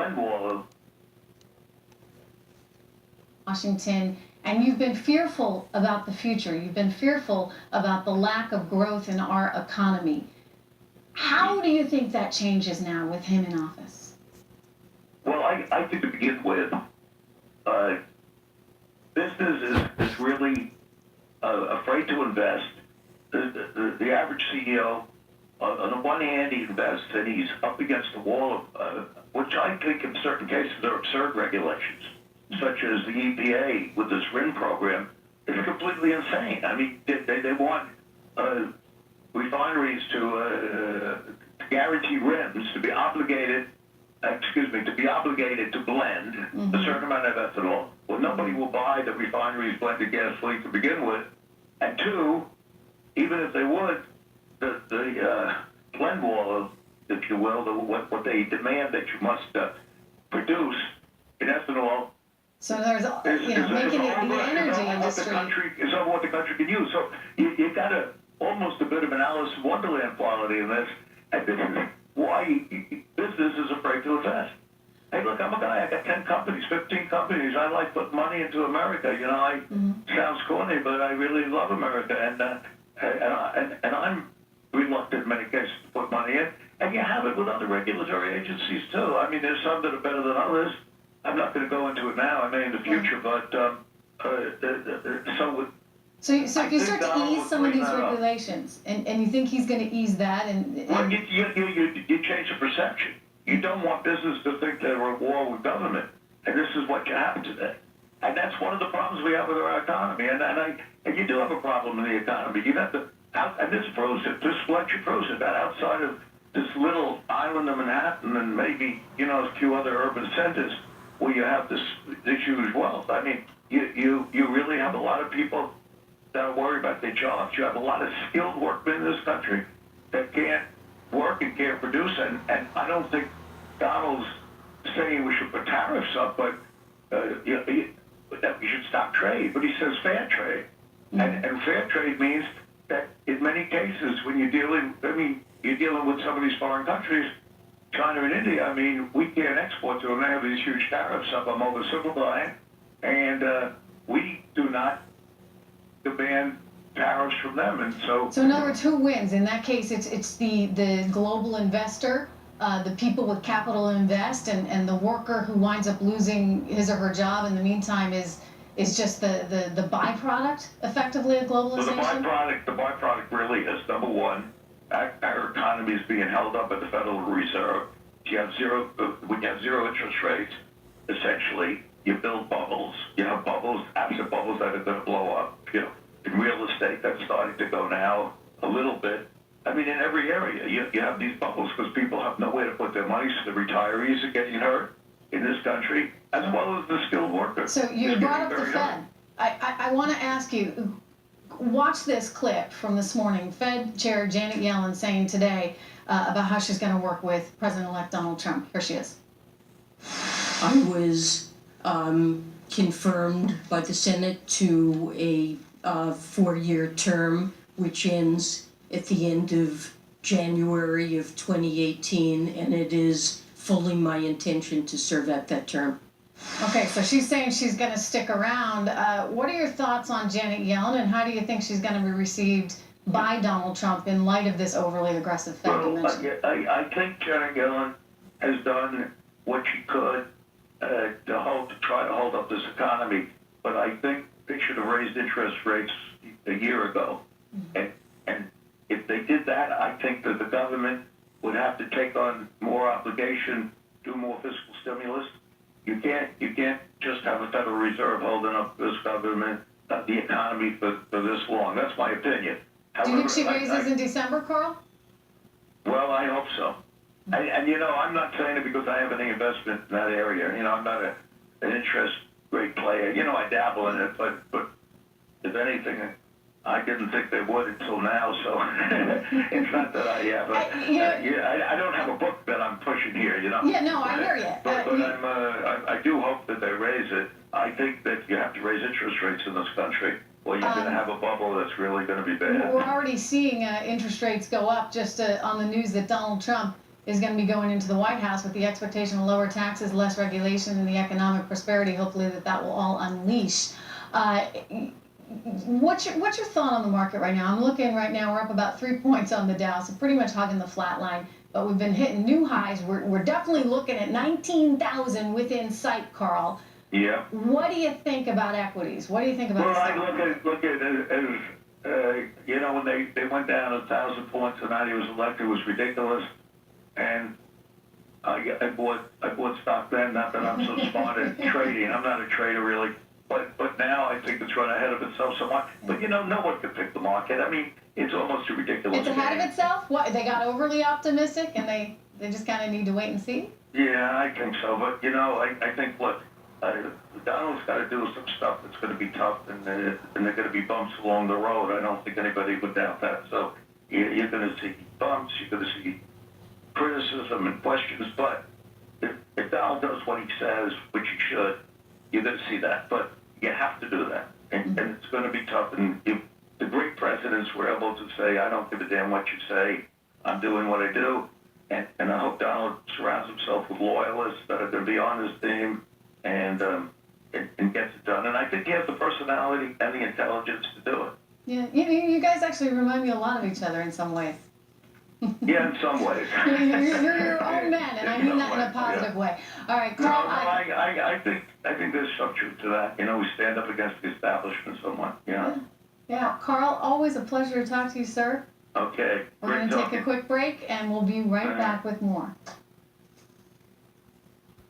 blend wall of Washington, and you've been fearful about the future. You've been fearful about the lack of growth in our economy. How do you think that changes now with him in office? Well, I think to begin with, business is really afraid to invest. The average CEO, on the one hand, he invests and he's up against the wall of, which I think in certain cases are absurd regulations, such as the EPA with this RIN program. It's completely insane. I mean, they want refineries to guarantee RINs to be obligated. To be obligated to blend a certain amount of ethanol. Well, nobody will buy the refineries blended gasoline to begin with. And two, even if they would, the blend wall of, if you will, what they demand that you must produce in ethanol. So there's, making it the energy industry. Is over what the country can use. So you got almost a bit of an Alice in Wonderland quality in this. And this is why business is afraid to invest. Hey, look, I'm a guy. I got 10 companies, 15 companies. I like putting money into America. You know, sounds corny, but I really love America, and I'm reluctant in many cases to put money in. And you have it with other regulatory agencies too. I mean, there's some that are better than others. I'm not going to go into it now. I may in the future, but So if you start to ease some of these regulations, and you think he's going to ease that, well, you change the perception. You don't want business to think they're at war with government, and this is what you have today. And that's one of the problems we have with our economy. And you do have a problem in the economy. You have to, and this lecture proves it, that outside of this little island of Manhattan and maybe, a few other urban centers where you have this huge wealth. I mean, you really have a lot of people that are worried about their jobs. You have a lot of skilled workmen in this country that can't work and can't produce. And I don't think Donald's saying we should put tariffs up, but that we should stop trade. But he says fair trade. And fair trade means that in many cases when you're dealing with some of these foreign countries, China and India, I mean, we can't export to them. They have these huge tariffs up on oversupplying, and we do not demand tariffs from them. And so in other words, who wins? In that case, it's the global investor, the people with capital invest, and the worker who winds up losing his or her job in the meantime is just the byproduct, effectively, of globalization? Well, the byproduct really is, number one, our economy is being held up at the Federal Reserve. When you have zero interest rates, essentially, you build bubbles. You have bubbles, asset bubbles that are going to blow up. In real estate, that's starting to go now a little bit. I mean, in every area, you have these bubbles because people have nowhere to put their money. So the retirees are getting hurt in this country, as well as the skilled workers. So you brought up the Fed. I want to ask you, watch this clip from this morning. Fed Chair Janet Yellen saying today about how she's going to work with President-elect Donald Trump. Here she is. I was confirmed by the Senate to a 4-year term, which ends at the end of January of 2018, and it is fully my intention to serve out that term. Okay, so she's saying she's going to stick around. What are your thoughts on Janet Yellen, and how do you think she's going to be received by Donald Trump in light of this overly aggressive Fed dimension? I think Janet Yellen has done what she could to try to hold up this economy, but I think they should have raised interest rates a year ago. And if they did that, I think that the government would have to take on more obligation, do more fiscal stimulus. You can't just have a Federal Reserve holding up this government, the economy for this long. That's my opinion. Do you think she raises in December, Carl? Well, I hope so. And I'm not saying it because I have any investment in that area. I'm not an interest rate player. I dabble in it, but if anything, I didn't think they would until now. So it's not that I have. I don't have a book that I'm pushing here. Yeah, no, I hear you. But I do hope that they raise it. I think that you have to raise interest rates in this country, or you're going to have a bubble that's really going to be bad. We're already seeing interest rates go up just on the news that Donald Trump is going to be going into the White House with the expectation of lower taxes, less regulation, and the economic prosperity, hopefully that will all unleash. What's your thought on the market right now? I'm looking right now, we're up about 3 points on the Dow, so pretty much hugging the flat line, but we've been hitting new highs. We're definitely looking at 19,000 within sight, Carl. Yeah. What do you think about equities? What do you think about the stock Well, I look at it as, you know, when they went down 1,000 points the night he was elected, it was ridiculous. And I bought stock then. Not that I'm so smart at trading. I'm not a trader really, but now I think it's run ahead of itself somewhat. But you know, no one can pick the market. I mean, it's almost a ridiculous. It's ahead of itself? What, they got overly optimistic and they just kind of need to wait and see? Yeah, I think so. But you know, I think look, Donald's got to do some stuff that's going to be tough, and there are going to be bumps along the road. I don't think anybody would doubt that. So you're going to see bumps. You're going to see criticism and questions, but if Donald does what he says, which he should, you're going to see that. But you have to do that, and it's going to be tough. And if the great presidents were able to say, I don't give a damn what you say, I'm doing what I do, and I hope Donald surrounds himself with loyalists that are going to be on his team and gets it done. And I think he has the personality and the intelligence to do it. Yeah, you guys actually remind me a lot of each other in some ways. Yeah, in some ways. You're your own man, and I mean that in a positive way. All right, Carl. No, I think there's some truth to that. You know, we stand up against the establishment somewhat. Yeah. Yeah, Carl, always a pleasure to talk to you, sir. Okay. We're going to take a quick break, and we'll be right back with more.